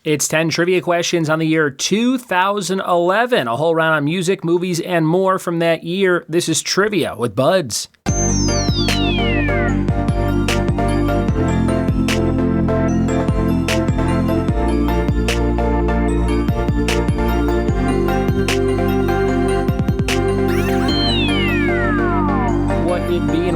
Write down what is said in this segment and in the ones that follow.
It's 10 trivia questions on the year 2011. A whole round on music, movies, and more from that year. This is Trivia with Buds.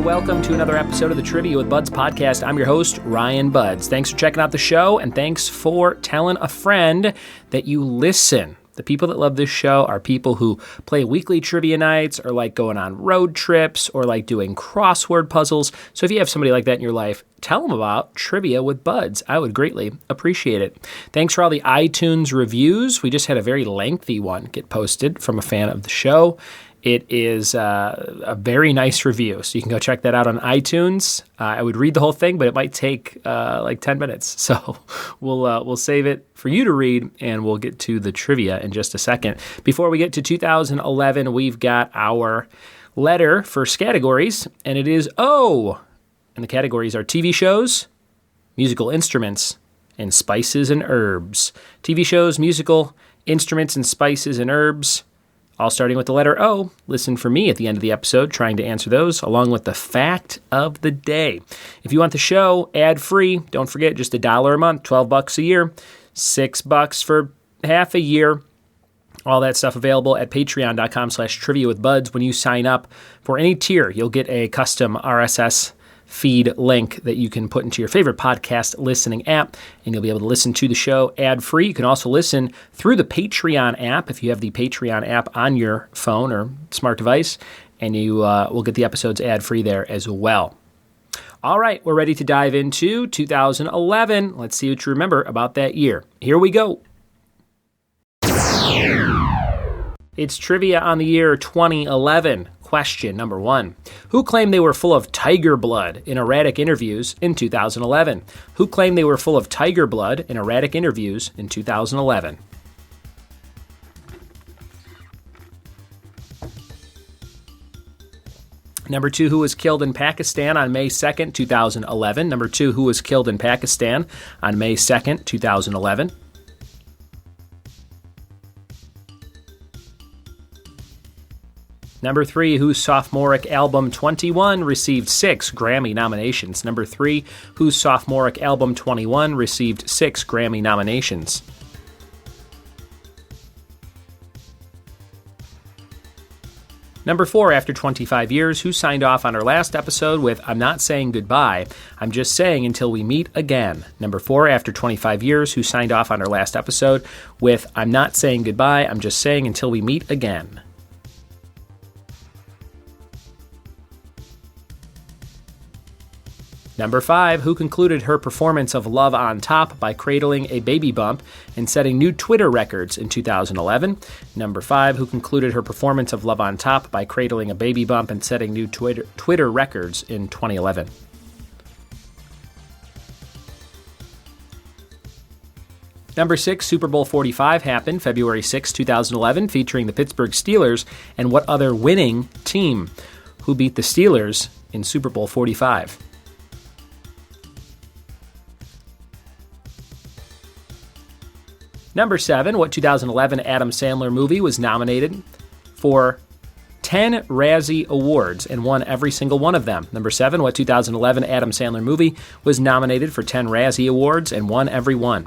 Welcome to another episode of the Trivia with Buds podcast. I'm your host, Ryan Buds. Thanks for checking out the show, and thanks for telling a friend that you listen. The people that love this show are people who play weekly trivia nights, or like going on road trips, or like doing crossword puzzles. So if you have somebody like that in your life, tell them about Trivia with Buds. I would greatly appreciate it. Thanks for all the iTunes reviews. We just had a very lengthy one get posted from a fan of the show. It is a very nice review, so you can go check that out on iTunes. I would read the whole thing, but it might take like 10 minutes. So we'll save it for you to read, and we'll get to the trivia in just a second. Before we get to 2011, we've got our letter for categories, and it is O. And the categories are TV shows, musical instruments, and spices and herbs. TV shows, musical instruments, and spices and herbs. All starting with the letter O. Listen for me at the end of the episode trying to answer those, along with the fact of the day. If you want the show ad-free, don't forget, just $1 a month, $12 a year, $6 for half a year. All that stuff available at patreon.com/trivia with buds. When you sign up for any tier, you'll get a custom RSS feed link that you can put into your favorite podcast listening app, and you'll be able to listen to the show ad-free. You can also listen through the Patreon app if you have the Patreon app on your phone or smart device, and you will get the episodes ad-free there as well. All right, we're ready to dive into 2011. Let's see what you remember about that year. Here we go. It's trivia on the year 2011. Question number 1. Who claimed they were full of tiger blood in erratic interviews in 2011? Who claimed they were full of tiger blood in erratic interviews in 2011? Number 2, who was killed in Pakistan on May 2nd, 2011? Number 2, who was killed in Pakistan on May 2nd, 2011? Number 3, whose sophomoric album 21 received 6 Grammy nominations. Number 3, whose sophomoric album 21 received 6 Grammy nominations. Number 4, after 25 years, who signed off on our last episode with "I'm not saying goodbye, I'm just saying until we meet again." Number 4, after 25 years, who signed off on our last episode with "I'm not saying goodbye, I'm just saying until we meet again." Number 5, who concluded her performance of Love on Top by cradling a baby bump and setting new Twitter records in 2011. Number 5, who concluded her performance of Love on Top by cradling a baby bump and setting new Twitter records in 2011. Number 6, Super Bowl 45 happened February 6, 2011, featuring the Pittsburgh Steelers and what other winning team? Who beat the Steelers in Super Bowl 45? Number 7, what 2011 Adam Sandler movie was nominated for 10 Razzie Awards and won every single one of them? Number 7, what 2011 Adam Sandler movie was nominated for 10 Razzie Awards and won every one?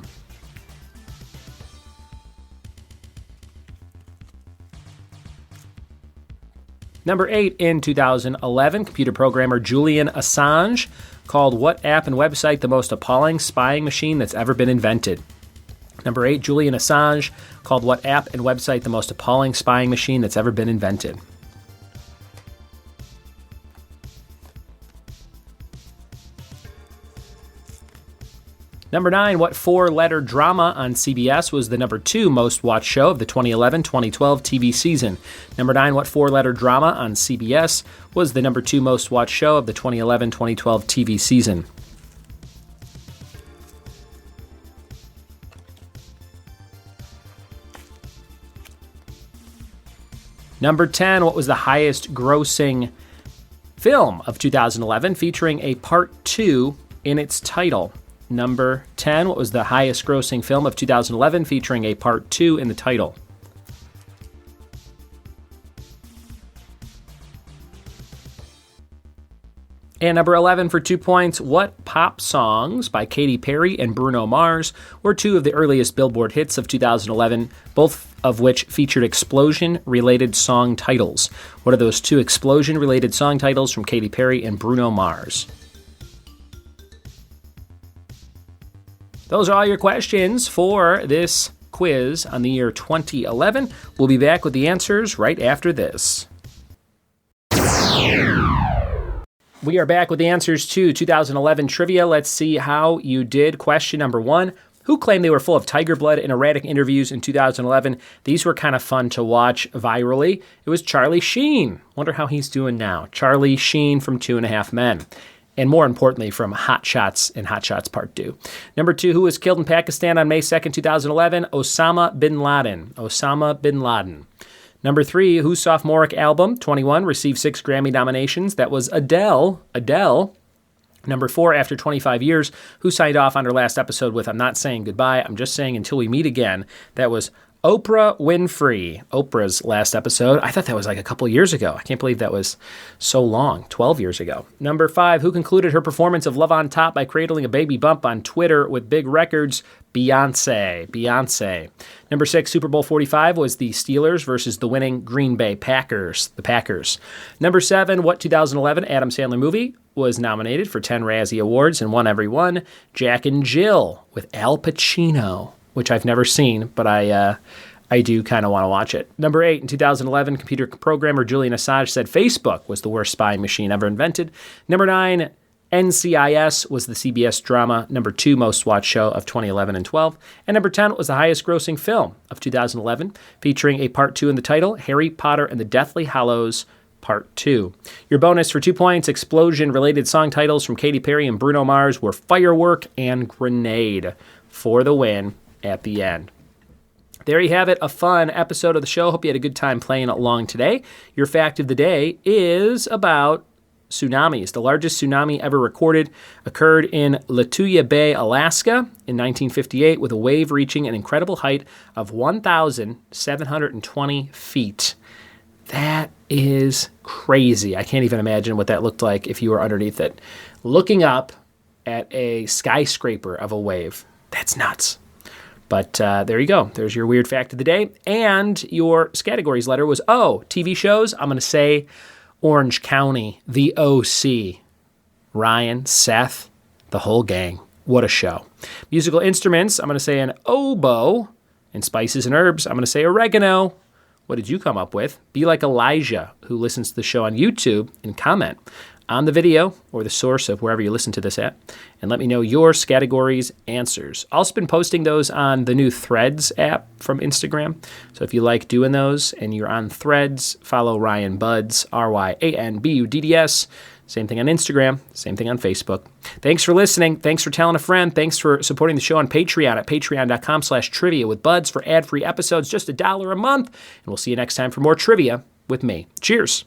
Number 8, in 2011, computer programmer Julian Assange called what app and website the most appalling spying machine that's ever been invented? Number 8, Julian Assange called what app and website the most appalling spying machine that's ever been invented? Number 9, what 4-letter drama on CBS was the number 2 most watched show of the 2011-2012 TV season? Number 9, what 4-letter drama on CBS was the number 2 most watched show of the 2011-2012 TV season? Number 10, what was the highest grossing film of 2011 featuring a part 2 in its title? Number 10, what was the highest grossing film of 2011 featuring a part 2 in the title? And number 11 for 2 points, what pop songs by Katy Perry and Bruno Mars were two of the earliest Billboard hits of 2011, both of which featured explosion-related song titles? What are those two explosion-related song titles from Katy Perry and Bruno Mars? Those are all your questions for this quiz on the year 2011. We'll be back with the answers right after this. We are back with the answers to 2011 trivia. Let's see how you did. Question number 1. Who claimed they were full of tiger blood and erratic interviews in 2011? These were kind of fun to watch virally. It was Charlie Sheen. Wonder how he's doing now. Charlie Sheen from 2.5 Men. And more importantly, from Hot Shots and Hot Shots Part 2. Number 2, who was killed in Pakistan on May 2nd, 2011? Osama bin Laden. Osama bin Laden. Number 3, whose sophomoric album, 21, received 6 Grammy nominations? That was Adele. Adele. Number 4, after 25 years, who signed off on her last episode with "I'm not saying goodbye, I'm just saying until we meet again"? That was Oprah Winfrey. Oprah's last episode. I thought that was like a couple years ago. I can't believe that was so long. 12 years ago. Number 5, who concluded her performance of Love on Top by cradling a baby bump on Twitter with big records? Beyonce. Beyonce. Number 6, Super Bowl 45 was the Steelers versus the winning Green Bay Packers. The Packers. Number 7, what 2011 Adam Sandler movie was nominated for 10 Razzie Awards and won every one? Jack and Jill with Al Pacino, which I've never seen, but I do kind of want to watch it. Number 8, in 2011, computer programmer Julian Assange said Facebook was the worst spying machine ever invented. Number 9, NCIS was the CBS drama number 2 most watched show of 2011 and 12. And number 10 was the highest grossing film of 2011, featuring a part 2 in the title, Harry Potter and the Deathly Hallows Part 2. Your bonus for 2 points, explosion-related song titles from Katy Perry and Bruno Mars were Firework and Grenade for the win at the end. There you have it, a fun episode of the show. Hope you had a good time playing along today. Your fact of the day is about tsunamis. The largest tsunami ever recorded occurred in Lituya Bay, Alaska in 1958 with a wave reaching an incredible height of 1,720 feet. That is crazy. I can't even imagine what that looked like if you were underneath it. Looking up at a skyscraper of a wave. That's nuts. But there you go. There's your weird fact of the day. And your categories letter was O. TV shows. I'm going to say Orange County, The OC. Ryan, Seth, the whole gang. What a show. Musical instruments. I'm going to say an oboe. And spices and herbs. I'm going to say oregano. What did you come up with? Be like Elijah, who listens to the show on YouTube, and comment on the video or the source of wherever you listen to this at, and let me know your categories answers. Also been posting those on the new Threads app from Instagram. So if you like doing those and you're on Threads, follow Ryan Budds, RyanBudds. Same thing on Instagram, same thing on Facebook. Thanks for listening. Thanks for telling a friend. Thanks for supporting the show on Patreon at patreon.com/trivia with Buds for ad-free episodes, just $1 a month. And we'll see you next time for more trivia with me. Cheers.